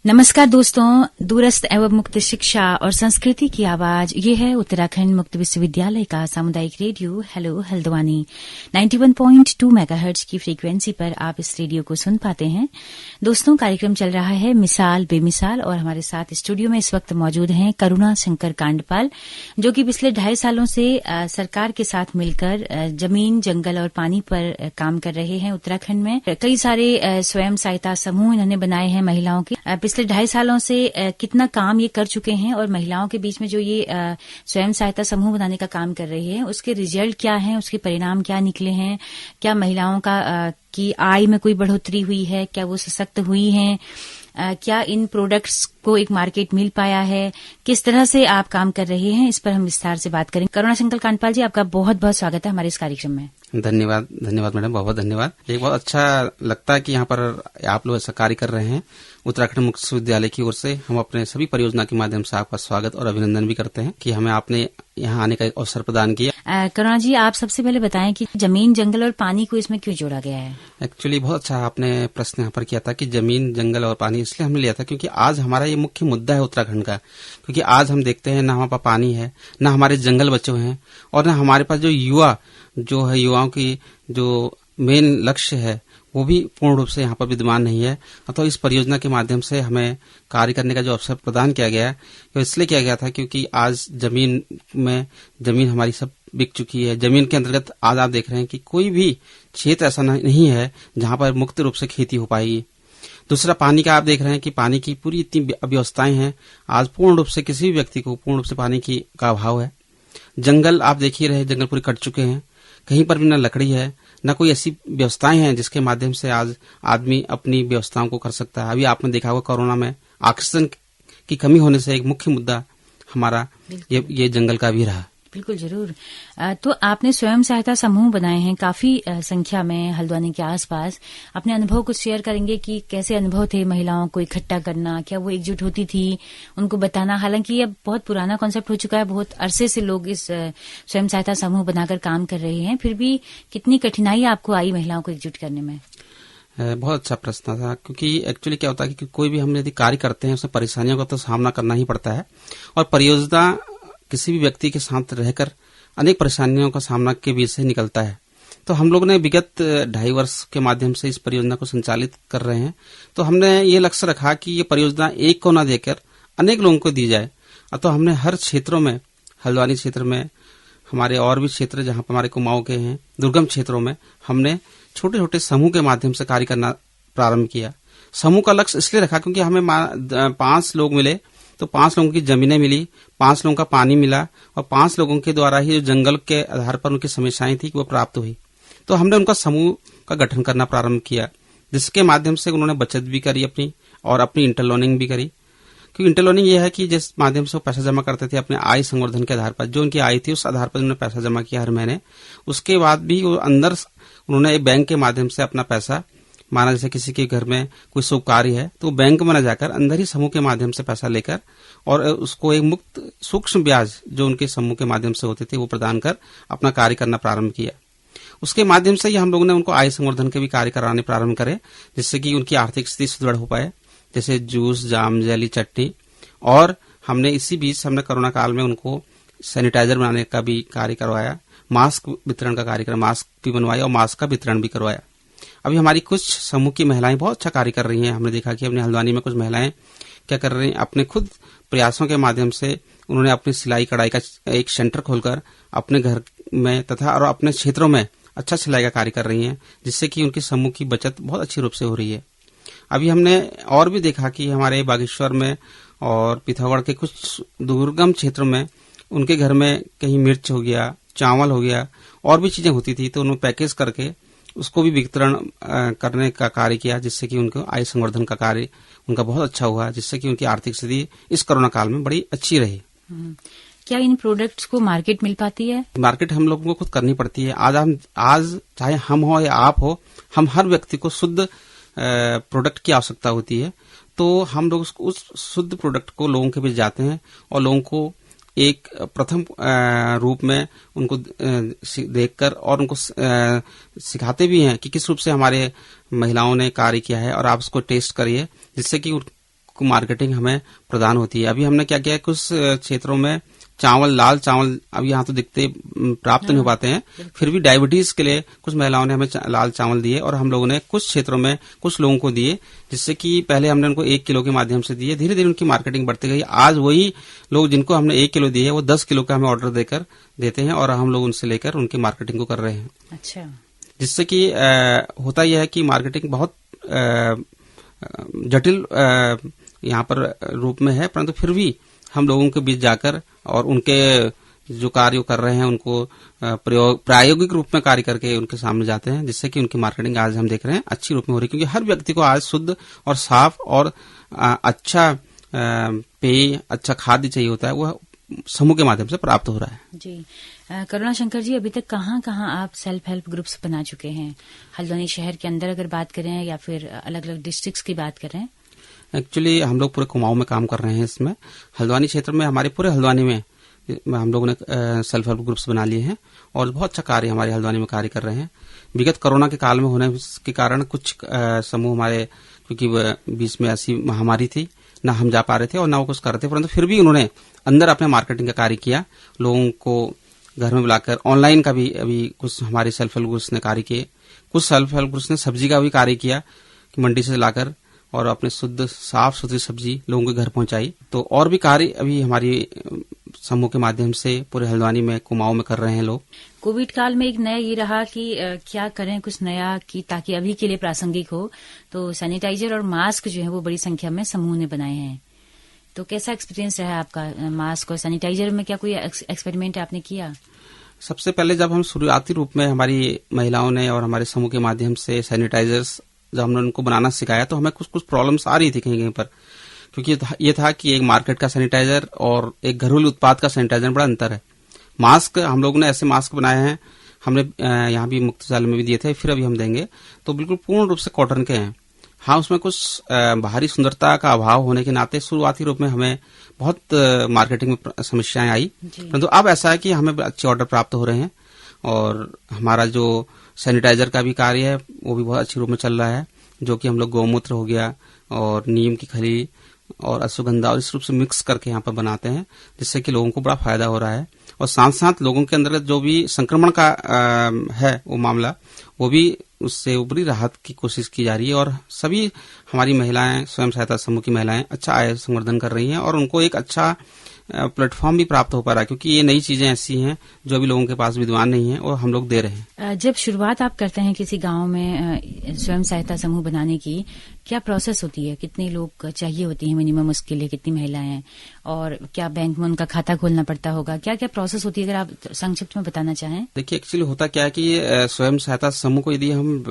नमस्कार दोस्तों, दूरस्थ एवं मुक्त शिक्षा और संस्कृति की आवाज ये है उत्तराखंड मुक्त विश्वविद्यालय का सामुदायिक रेडियो हेलो हल्द्वानी 91.2 मेगाहर्ट्ज की फ्रीक्वेंसी पर आप इस रेडियो को सुन पाते हैं। दोस्तों, कार्यक्रम चल रहा है मिसाल बेमिसाल और हमारे साथ स्टूडियो में इस वक्त मौजूद हैं करुणा शंकर कांडपाल, जो कि पिछले 2.5 सालों से सरकार के साथ मिलकर जमीन, जंगल और पानी पर काम कर रहे हैं। उत्तराखंड में कई सारे स्वयं सहायता समूह इन्होंने बनाए हैं महिलाओं के। पिछले 2.5 सालों से कितना काम ये कर चुके हैं और महिलाओं के बीच में जो ये स्वयं सहायता समूह बनाने का काम कर रहे हैं, उसके रिजल्ट क्या हैं, उसके परिणाम क्या निकले हैं, क्या महिलाओं की आय में कोई बढ़ोतरी हुई है, क्या वो सशक्त हुई हैं, क्या इन प्रोडक्ट्स को एक मार्केट मिल पाया है, किस तरह से आप काम कर रहे हैं, इस पर हम विस्तार से बात करेंगे। करुणा शंकर कांडपाल जी, आपका बहुत बहुत स्वागत है हमारे इस कार्यक्रम में। धन्यवाद मैडम, बहुत बहुत धन्यवाद। ये बहुत अच्छा लगता है कि यहाँ पर आप लोग ऐसा कार्य कर रहे हैं। उत्तराखंड मुक्त विश्वविद्यालय की ओर से हम अपने सभी परियोजना के माध्यम से आपका स्वागत और अभिनंदन भी करते हैं कि हमें आपने यहाँ आने का एक अवसर प्रदान किया। करुणा जी, आप सबसे पहले बताएं कि जमीन, जंगल और पानी को इसमें क्यों जोड़ा गया है? एक्चुअली बहुत अच्छा आपने प्रश्न यहाँ पर किया था कि जमीन, जंगल और पानी इसलिए हमने लिया था क्योंकि आज हमारा ये मुख्य मुद्दा है उत्तराखंड का। क्योंकि आज हम देखते हैं ना हमारे पास पानी है, ना हमारे जंगल बचे हुए हैं और ना हमारे पास युवाओं की जो मेन लक्ष्य है वो भी पूर्ण रूप से यहाँ पर विद्यमान नहीं है। तो इस परियोजना के माध्यम से हमें कार्य करने का जो अवसर प्रदान किया गया है वो इसलिए किया गया था क्योंकि आज जमीन हमारी सब बिक चुकी है। जमीन के अंतर्गत आज आप देख रहे हैं कि कोई भी क्षेत्र ऐसा नहीं है जहाँ पर मुक्त रूप से खेती हो पाएगी। दूसरा, पानी का आप देख रहे हैं कि पानी की पूरी इतनी अव्यवस्थाएं हैं, आज पूर्ण रूप से किसी भी व्यक्ति को पूर्ण रूप से पानी का अभाव है। जंगल आप देख ही रहे, जंगल पूरे कट चुके हैं, कहीं पर भी न लकड़ी है, न कोई ऐसी व्यवस्थाएं हैं जिसके माध्यम से आज आदमी अपनी व्यवस्थाओं को कर सकता है। अभी आपने देखा होगा कोरोना में ऑक्सीजन की कमी होने से एक मुख्य मुद्दा हमारा ये जंगल का भी रहा। बिल्कुल, जरूर। तो आपने स्वयं सहायता समूह बनाए हैं काफी संख्या में हल्द्वानी के आसपास। अपने अनुभव कुछ शेयर करेंगे कि कैसे अनुभव थे महिलाओं को इकट्ठा करना, क्या वो एकजुट होती थी, उनको बताना। हालांकि ये बहुत पुराना कॉन्सेप्ट हो चुका है, बहुत अरसे से लोग इस स्वयं सहायता समूह बनाकर काम कर रहे हैं, फिर भी कितनी कठिनाई आपको आई महिलाओं को एकजुट करने में? बहुत अच्छा प्रश्न था, क्योंकि एक्चुअली क्या होता है कि कोई भी हम यदि कार्य करते हैं उसमें परेशानियों का तो सामना करना ही पड़ता है और परियोजना किसी भी व्यक्ति के साथ रहकर अनेक परेशानियों का सामना के बीच से निकलता है। तो हम लोग ने विगत 2.5 वर्ष के माध्यम से इस परियोजना को संचालित कर रहे हैं। तो हमने ये लक्ष्य रखा कि ये परियोजना एक को न देकर अनेक लोगों को दी जाए। तो हमने हर क्षेत्रों में, हल्द्वानी क्षेत्र में, हमारे और भी क्षेत्र जहाँ पर हमारे कुमाऊं के हैं, दुर्गम क्षेत्रों में हमने छोटे छोटे समूह के माध्यम से कार्य करना प्रारंभ किया। समूह का लक्ष्य इसलिए रखा क्योंकि हमें 5 लोग मिले, तो 5 लोगों की जमीनें मिली, 5 लोगों का पानी मिला और 5 लोगों के द्वारा ही जो जंगल के आधार पर उनकी समस्याएं थी वो प्राप्त हुई। तो हमने उनका समूह का गठन करना प्रारंभ किया, जिसके माध्यम से उन्होंने बचत भी करी अपनी इंटरलोनिंग भी करी। क्योंकि इंटरलोनिंग ये है कि जिस माध्यम से वो पैसा जमा करते थे अपने आय संवर्धन के आधार पर, जो उनकी आय थी उस आधार पर उन्होंने पैसा जमा किया हर महीने। उसके बाद भी वो अंदर उन्होंने बैंक के माध्यम से अपना पैसा, माना जैसे किसी के घर में कोई शुभ कार्य है तो बैंक में न जाकर अंदर ही समूह के माध्यम से पैसा लेकर और उसको एक मुक्त सूक्ष्म ब्याज जो उनके समूह के माध्यम से होते थे वो प्रदान कर अपना कार्य करना प्रारंभ किया। उसके माध्यम से ही हम लोगों ने उनको आय संवर्धन के भी कार्य कराने प्रारंभ करे, जिससे कि उनकी आर्थिक स्थिति सुदृढ़ हो पाए, जैसे जूस, जाम, जेली, चटनी। और हमने इसी बीच कोरोना काल में उनको सैनिटाइजर बनाने का भी कार्य करवाया, मास्क वितरण का कार्यक्रम, मास्क भी बनवाया और मास्क का वितरण भी करवाया। अभी हमारी कुछ समूह की महिलाएं बहुत अच्छा कार्य कर रही हैं। हमने देखा कि अपने हल्द्वानी में कुछ महिलाएं क्या कर रही हैं, अपने खुद प्रयासों के माध्यम से उन्होंने अपनी सिलाई कढ़ाई का एक सेंटर खोलकर अपने घर में तथा और अपने क्षेत्रों में अच्छा सिलाई का कार्य कर रही हैं, जिससे कि उनकी समूह की बचत बहुत अच्छी रूप से हो रही है। अभी हमने और भी देखा कि हमारे बागेश्वर में और पिथौरागढ़ के कुछ दुर्गम क्षेत्रों में उनके घर में कहीं मिर्च हो गया, चावल हो गया, और भी चीजें होती थी, तो उन्होंने पैकेज करके उसको भी वितरण करने का कार्य किया, जिससे कि उनको आय संवर्धन का कार्य उनका बहुत अच्छा हुआ, जिससे कि उनकी आर्थिक स्थिति इस कोरोना काल में बड़ी अच्छी रही। क्या इन प्रोडक्ट्स को मार्केट मिल पाती है? मार्केट हम लोगों को खुद करनी पड़ती है। आज चाहे हम हो या आप हो, हम हर व्यक्ति को शुद्ध प्रोडक्ट की आवश्यकता होती है। तो हम लोग उस शुद्ध प्रोडक्ट को लोगों के बीच जाते हैं और लोगों को एक प्रथम रूप में उनको देखकर और उनको सिखाते भी हैं कि किस रूप से हमारे महिलाओं ने कार्य किया है और आप उसको टेस्ट करिए, जिससे कि मार्केटिंग हमें प्रदान होती है। अभी हमने क्या किया, कुछ क्षेत्रों में चावल, लाल चावल अभी यहाँ तो दिखते प्राप्त नहीं हो पाते हैं, फिर भी डायबिटीज के लिए कुछ महिलाओं ने हमें लाल चावल दिए और हम लोगों ने कुछ क्षेत्रों में कुछ लोगों को दिए, जिससे कि पहले हमने उनको 1 किलो के माध्यम से दिए, धीरे धीरे उनकी मार्केटिंग बढ़ती गई। आज वही लोग जिनको हमने 1 किलो दिए वो 10 किलो का हमें ऑर्डर देकर देते हैं और हम लोग उनसे लेकर उनकी मार्केटिंग को कर रहे हैं। अच्छा, जिससे कि होता यह है कि मार्केटिंग बहुत जटिल यहाँ पर रूप में है, परंतु फिर भी हम लोगों के बीच जाकर और उनके जो कार्य कर रहे हैं उनको प्रायोगिक रूप में कार्य करके उनके सामने जाते हैं, जिससे कि उनकी मार्केटिंग आज हम देख रहे हैं अच्छी रूप में हो रही है। क्योंकि हर व्यक्ति को आज शुद्ध और साफ और अच्छा पेय, अच्छा खाद्य चाहिए होता है, वह समूह के माध्यम से प्राप्त हो रहा है। जी, करुणा शंकर जी, अभी तक कहाँ कहाँ आप सेल्फ हेल्प ग्रुप्स बना चुके हैं? हल्द्वानी शहर के अंदर अगर बात करें या फिर अलग अलग डिस्ट्रिक्ट्स की बात करें? एक्चुअली हम लोग पूरे कुमाऊं में काम कर रहे हैं। इसमें हल्द्वानी क्षेत्र में, हमारे पूरे हल्द्वानी में हम लोगों ने सेल्फ हेल्प ग्रुप्स बना लिए हैं और बहुत अच्छा कार्य हमारे हल्द्वानी में कार्य कर रहे हैं। विगत कोरोना के काल में होने के कारण कुछ समूह हमारे, क्योंकि बीच में ऐसी महामारी थी, ना हम जा पा रहे थे और ना वो कुछ कर रहे थे, परंतु फिर भी उन्होंने अंदर अपने मार्केटिंग का कार्य किया, लोगों को घर में बुलाकर। ऑनलाइन का भी अभी कुछ हमारे सेल्फ हेल्प ग्रुप्स ने कार्य किए। कुछ सेल्फ हेल्प ग्रुप्स ने सब्जी का भी कार्य किया कि मंडी से लाकर और अपने शुद्ध साफ सुथरी सब्जी लोगों के घर पहुंचाई। तो और भी कार्य अभी हमारी समूह के माध्यम से पूरे हल्द्वानी में, कुमाऊं में कर रहे हैं लोग। कोविड काल में एक नया ये रहा कि क्या करें कुछ नया कि ताकि अभी के लिए प्रासंगिक हो, तो सैनिटाइजर और मास्क जो है वो बड़ी संख्या में समूह ने बनाए हैं। तो कैसा एक्सपीरियंस रहा आपका मास्क और सैनिटाइजर में? क्या कोई एक्सपेरिमेंट आपने किया? सबसे पहले जब हम शुरुआती रूप में हमारी महिलाओं ने और हमारे समूह के माध्यम से सैनिटाइजर्स जब हमने उनको बनाना सिखाया, तो हमें कुछ प्रॉब्लम्स आ रही थी कहीं कहीं पर, क्योंकि ये था कि एक मार्केट का सैनिटाइजर और एक घरेलू उत्पाद का सैनिटाइजर बड़ा अंतर है। मास्क हम लोगों ने ऐसे मास्क बनाए हैं, हमने यहाँ भी मुक्तशाला में भी दिए थे, फिर अभी हम देंगे, तो बिल्कुल पूर्ण रूप से कॉटन के हैं। हाँ, उसमें कुछ बाहरी सुंदरता का अभाव होने के नाते शुरुआती रूप में हमें बहुत मार्केटिंग में समस्याएं आई, परंतु अब ऐसा है कि हमें अच्छे ऑर्डर प्राप्त हो रहे हैं और हमारा जो सैनिटाइजर का भी कार्य है वो भी बहुत अच्छे रूप में चल रहा है, जो कि हम लोग गौमूत्र हो गया और नीम की खली और अश्वगंधा और इस रूप से मिक्स करके यहाँ पर बनाते हैं, जिससे कि लोगों को बड़ा फायदा हो रहा है। और साथ साथ लोगों के अंदर जो भी संक्रमण का है वो मामला, वो भी उससे ऊपरी राहत की कोशिश की जा रही है और सभी हमारी महिलाएं, स्वयं सहायता समूह की महिलाएं अच्छा आय संवर्धन कर रही हैं और उनको एक अच्छा प्लेटफॉर्म भी प्राप्त हो पा रहा है, क्योंकि ये नई चीजें ऐसी हैं जो अभी लोगों के पास विद्वान नहीं है और हम लोग दे रहे हैं। जब शुरुआत आप करते हैं किसी गांव में स्वयं सहायता समूह बनाने की, क्या प्रोसेस होती है? कितने लोग चाहिए होती हैं मिनिमम, उसके लिए कितनी महिलाएं हैं, और क्या बैंक में उनका खाता खोलना पड़ता होगा? क्या क्या प्रोसेस होती है, अगर आप संक्षिप्त में बताना चाहें? देखिए, एक्चुअली होता क्या है कि स्वयं सहायता समूह को यदि हम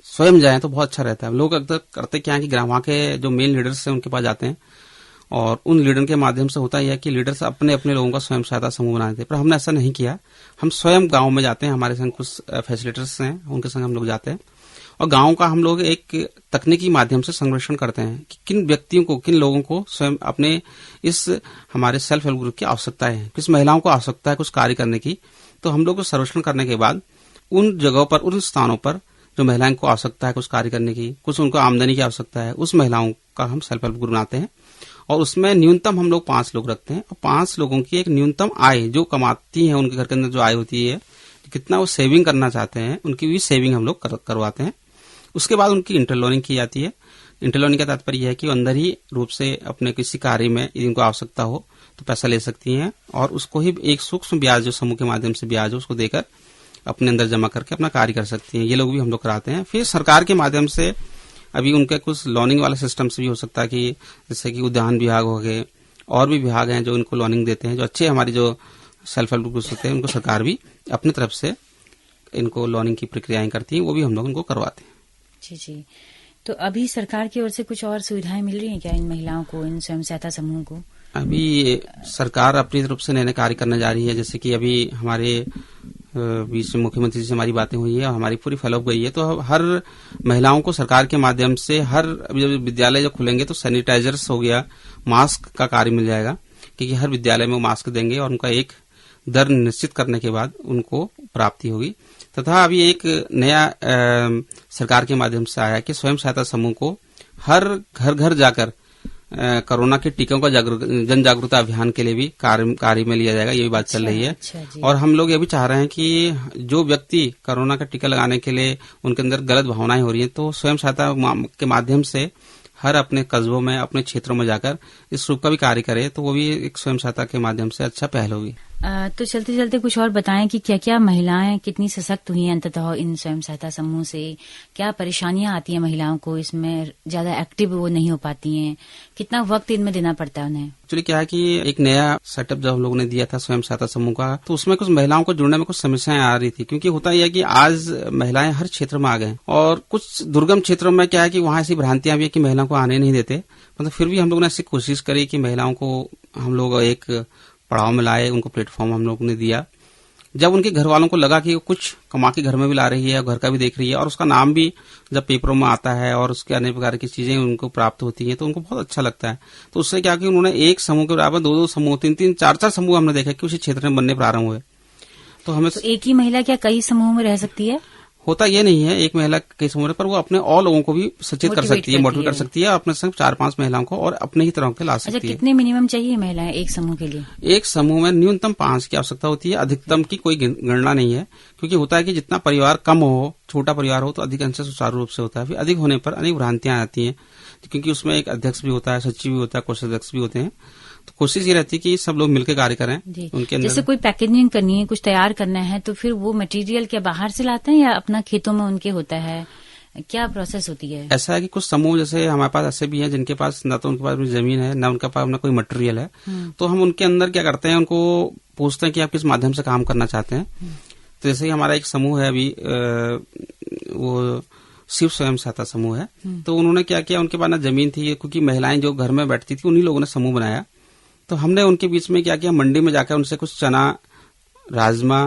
स्वयं जाएं तो बहुत अच्छा रहता है। लोग अक्सर करते क्या है कि वहाँ के जो मेन लीडर्स हैं उनके पास जाते हैं और उन लीडर के माध्यम से होता यह है कि लीडर्स अपने अपने लोगों का स्वयं सहायता समूह बनाते हैं, पर हमने ऐसा नहीं किया। हम स्वयं गांव में जाते हैं, हमारे संग कुछ फैसिलिटेटर्स हैं, उनके संग हम लोग जाते हैं और गांव का हम लोग एक तकनीकी माध्यम से सर्वेक्षण करते हैं कि किन व्यक्तियों को, किन लोगों को स्वयं अपने इस हमारे सेल्फ हेल्प ग्रुप की आवश्यकता है, किस महिलाओं को आवश्यकता है कुछ कार्य करने की। तो हम लोग सर्वेक्षण करने के बाद उन जगहों पर, उन स्थानों पर जो महिलाओं को आवश्यकता है कुछ कार्य करने की, कुछ उनको आमदनी की आवश्यकता है, उस महिलाओं का हम सेल्फ हेल्प ग्रुप बनाते हैं और उसमें न्यूनतम हम लोग 5 लोग रखते हैं और 5 लोगों की एक न्यूनतम आय जो कमाती है, उनके घर के अंदर जो आय होती है, कितना वो सेविंग करना चाहते हैं, उनकी भी सेविंग हम लोग करवाते हैं। उसके बाद उनकी इंटरलोनिंग की जाती है। इंटरलोनिंग का तात्पर्य यह है कि वो अंदर ही रूप से अपने किसी कार्य में यदि उनको आवश्यकता हो तो पैसा ले सकती हैं और उसको ही एक सूक्ष्म ब्याज जो समूह के माध्यम से ब्याज हो उसको देकर अपने अंदर जमा करके अपना कार्य कर सकती हैं। ये लोग भी हम लोग कराते हैं। फिर सरकार के माध्यम से अभी उनके कुछ लोनिंग वाला सिस्टम से भी हो सकता है कि जैसे कि उद्यान विभाग हो गए और भी विभाग हैं जो उनको लोनिंग देते हैं, जो अच्छे हमारी जो सेल्फ हेल्प ग्रुप्स होते हैं उनको सरकार भी अपनी तरफ से इनको लोनिंग की प्रक्रियाएं करती हैं, वो भी हम लोग उनको करवाते हैं। जी जी, तो अभी सरकार की ओर से कुछ और सुविधाएं मिल रही हैं क्या इन महिलाओं को, इन स्वयं सहायता समूह को? अभी सरकार अपनी तरफ से नए नए कार्य करने जा रही है। जैसे कि अभी हमारे बीच में मुख्यमंत्री जी से हमारी बातें हुई है और हमारी पूरी फॉलोअप गई है, तो हर महिलाओं को सरकार के माध्यम से हर विद्यालय जो खुलेंगे तो सैनिटाइजर्स हो गया, मास्क का कार्य मिल जाएगा, क्योंकि हर विद्यालय में वो मास्क देंगे और उनका एक दर निश्चित करने के बाद उनको प्राप्ति होगी। तथा अभी एक नया सरकार के माध्यम से आया कि स्वयं सहायता समूह को हर घर घर जाकर कोरोना के टीकों का जन जागरूकता अभियान के लिए भी कार्य में लिया जाएगा, ये भी बात चल रही है। अच्छा जी। और हम लोग ये भी चाह रहे हैं कि जो व्यक्ति कोरोना का टीका लगाने के लिए उनके अंदर गलत भावनाएं हो रही हैं, तो स्वयं सहायता के माध्यम से हर अपने कस्बों में, अपने क्षेत्रों में जाकर इस रूप का भी कार्य करे, तो वो भी एक स्वयं सहायता के माध्यम से अच्छा पहल होगी। तो चलते चलते कुछ और बताएं कि क्या क्या महिलाएं कितनी सशक्त हुई हैं अंततः इन स्वयं सहायता समूह से, क्या परेशानियां आती हैं महिलाओं को, इसमें ज्यादा एक्टिव वो नहीं हो पाती हैं, कितना वक्त इनमें देना पड़ता है उन्हें? एक्चुअली क्या है कि एक नया सेटअप जब हम लोगों ने दिया था स्वयं सहायता समूह का, तो उसमें कुछ महिलाओं को जुड़ने में कुछ समस्याएं आ रही थी, क्योंकि होता यह है कि आज महिलाएं हर क्षेत्र में आ गए और कुछ दुर्गम क्षेत्रों में क्या है कि वहां ऐसी भ्रांतियां भी है कि महिलाओं को आने नहीं देते। मतलब फिर भी हम लोगों ने ऐसी कोशिश करी कि महिलाओं को हम लोग एक पड़ाव में लाए, उनको प्लेटफॉर्म हम लोगों ने दिया। जब उनके घर वालों को लगा कि वो कुछ कमा के घर में भी ला रही है, घर का भी देख रही है और उसका नाम भी जब पेपरों में आता है और उसके अन्य प्रकार की चीजें उनको प्राप्त होती हैं, तो उनको बहुत अच्छा लगता है। तो उससे क्या कि उन्होंने एक समूह के बराबर 2-2 समूह, 3-3, 4-4 समूह हमने देखा कि उसी क्षेत्र में बनने प्रारंभ हुए। तो हमें एक ही महिला क्या कई समूह में रह सकती है? होता ये नहीं है एक महिला के समूह पर, वो अपने और लोगों को भी सचेत कर सकती है, मोटिवेट कर सकती है, अपने संग 4-5 महिलाओं को और अपने ही तरह के ला सकती है। कितने मिनिमम चाहिए महिलाएं एक समूह के लिए? एक समूह में न्यूनतम 5 की आवश्यकता होती है, अधिकतम की कोई गणना नहीं है, क्योंकि होता है कि जितना परिवार कम हो, छोटा परिवार हो, तो अधिक अंश सुचारू रूप से होता है। फिर अधिक होने पर अनेक भ्रांतियां आती हैं, क्योंकि उसमें एक अध्यक्ष भी होता है, सचिव भी होता है, कोषाध्यक्ष भी होते हैं। तो कोशिश ये रहती है कि सब लोग मिलकर कार्य करें। उनके अंदर जैसे कोई पैकेजिंग करनी है, कुछ तैयार करना है, तो फिर वो मटेरियल क्या बाहर से लाते हैं या अपना खेतों में उनके होता है, क्या प्रोसेस होती है? ऐसा है कि कुछ समूह जैसे हमारे पास ऐसे भी हैं जिनके पास न तो उनके पास जमीन है, न उनके पास न कोई मटेरियल है, तो हम उनके अंदर क्या करते हैं, उनको पूछते हैं कि आप किस माध्यम से काम करना चाहते हैं। तो जैसे हमारा एक समूह है अभी, वो शिव स्वयं सहायता समूह है, तो उन्होंने क्या किया, उनके पास ना जमीन थी, क्योंकि महिलाएं जो घर में बैठती थी उन्हीं लोगों ने समूह बनाया। तो हमने उनके बीच में क्या किया, मंडी में जाकर उनसे कुछ चना, राजमा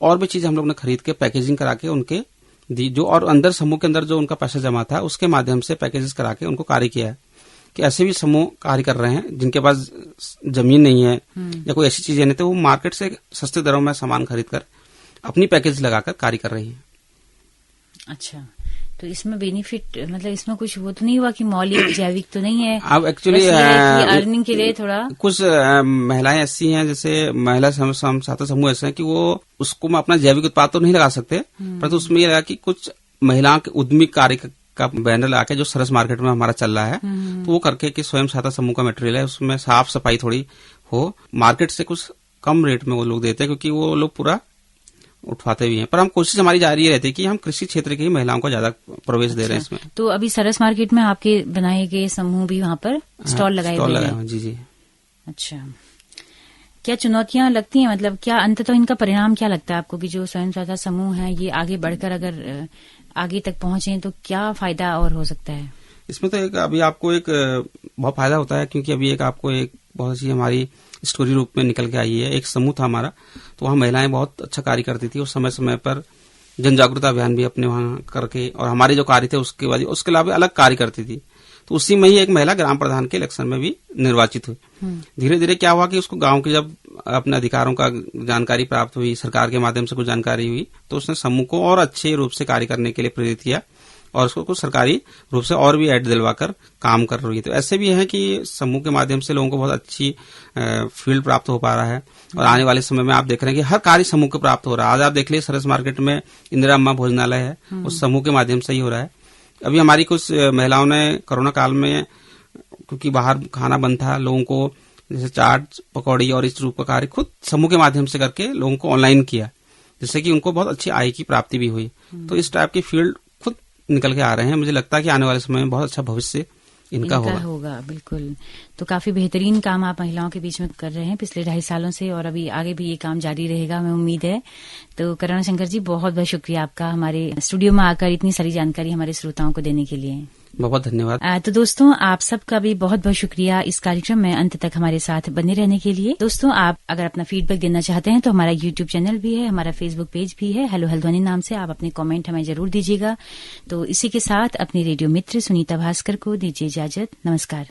और भी चीजें हम लोग ने खरीद के पैकेजिंग करा के उनके दी, जो और अंदर समूह के अंदर जो उनका पैसा जमा था उसके माध्यम से पैकेजेस करा के उनको कार्य किया है। कि ऐसे भी समूह कार्य कर रहे हैं जिनके पास जमीन नहीं है या कोई ऐसी चीजें नहीं, तो वो मार्केट से सस्ते दरों में सामान खरीद कर अपनी पैकेज लगाकर कार्य कर रही है। अच्छा, तो इसमें बेनिफिट मतलब इसमें कुछ वो तो नहीं हुआ कि मौलिक जैविक तो नहीं है? अब एक्चुअली अर्निंग के लिए थोड़ा कुछ महिलाएं ऐसी हैं, जैसे महिला सहायता समूह ऐसे हैं कि वो उसको में अपना जैविक उत्पाद तो नहीं लगा सकते, परंतु उसमें ये लगा कि कुछ महिलाओं के उद्यमी कार्य का बैनर लगा के, जो सरस मार्केट में हमारा चल रहा है, तो वो करके कि स्वयं सहायता समूह का मटेरियल है, उसमें साफ सफाई थोड़ी हो, मार्केट से कुछ कम रेट में वो लोग देते हैं, क्योंकि वो लोग पूरा उठवाते भी हैं। पर हम कोशिश हमारी जारी रहती है कि हम कृषि क्षेत्र की ही महिलाओं को ज्यादा प्रवेश दे रहे हैं इसमें। तो अभी सरस मार्केट में आपके बनाए गए समूह भी वहाँ पर स्टॉल लगाए हुए हैं? जी जी। अच्छा, क्या चुनौतियां लगती हैं, मतलब क्या अंततः इनका परिणाम क्या लगता है आपको कि जो स्वयं सहायता समूह है ये आगे बढ़कर अगर आगे तक पहुंचे तो क्या फायदा और हो सकता है? इसमें तो एक अभी आपको एक बहुत फायदा होता है, क्योंकि अभी एक आपको एक बहुत सी हमारी स्टोरी रूप में निकल के आई है। एक समूह था हमारा, तो वहाँ महिलाएं बहुत अच्छा कार्य करती थी और समय समय पर जन जागरूकता अभियान भी अपने वहाँ करके, और हमारे जो कार्य थे उसके बाद उसके अलावा अलग कार्य करती थी। तो उसी में ही एक महिला ग्राम प्रधान के इलेक्शन में भी निर्वाचित हुई। धीरे धीरे क्या हुआ कि उसको गांव के जब अपने अधिकारों का जानकारी प्राप्त हुई, सरकार के माध्यम से कुछ जानकारी हुई, तो उसने समूह को और अच्छे रूप से कार्य करने के लिए प्रेरित किया और उसको कुछ सरकारी रूप से और भी ऐड दिलवाकर काम कर रही है। तो ऐसे भी है कि समूह के माध्यम से लोगों को बहुत अच्छी फील्ड प्राप्त हो पा रहा है, और आने वाले समय में आप देख रहे हैं कि हर कार्य समूह को प्राप्त हो रहा है। आज आप देख लीजिए सरस मार्केट में इंदिरा अम्मा भोजनालय है, उस समूह के माध्यम से ही हो रहा है। अभी हमारी कुछ महिलाओं ने कोरोना काल में, क्योंकि बाहर खाना बंद था, लोगों को जैसे चाट, पकौड़ी और इस रूप का कार्य खुद समूह के माध्यम से करके लोगों को ऑनलाइन किया, जिससे कि उनको बहुत अच्छी आय की प्राप्ति भी हुई। तो इस टाइप की फील्ड खुद निकल के आ रहे हैं। मुझे लगता है कि आने वाले समय में बहुत अच्छा भविष्य इनका होगा। बिल्कुल। तो काफी बेहतरीन काम आप महिलाओं के बीच में कर रहे हैं पिछले 2.5 सालों से, और अभी आगे भी ये काम जारी रहेगा, हमें उम्मीद है। तो करुणा शंकर जी, बहुत बहुत शुक्रिया आपका हमारे स्टूडियो में आकर इतनी सारी जानकारी हमारे श्रोताओं को देने के लिए। बहुत धन्यवाद। तो दोस्तों, आप सबका भी बहुत बहुत शुक्रिया इस कार्यक्रम में अंत तक हमारे साथ बने रहने के लिए। दोस्तों, आप अगर अपना फीडबैक देना चाहते हैं तो हमारा YouTube चैनल भी है, हमारा Facebook पेज भी है, हेलो हल्द्वानी नाम से। आप अपने कमेंट हमें जरूर दीजिएगा। तो इसी के साथ अपने रेडियो मित्र सुनीता भास्कर को दीजिए इजाजत। नमस्कार।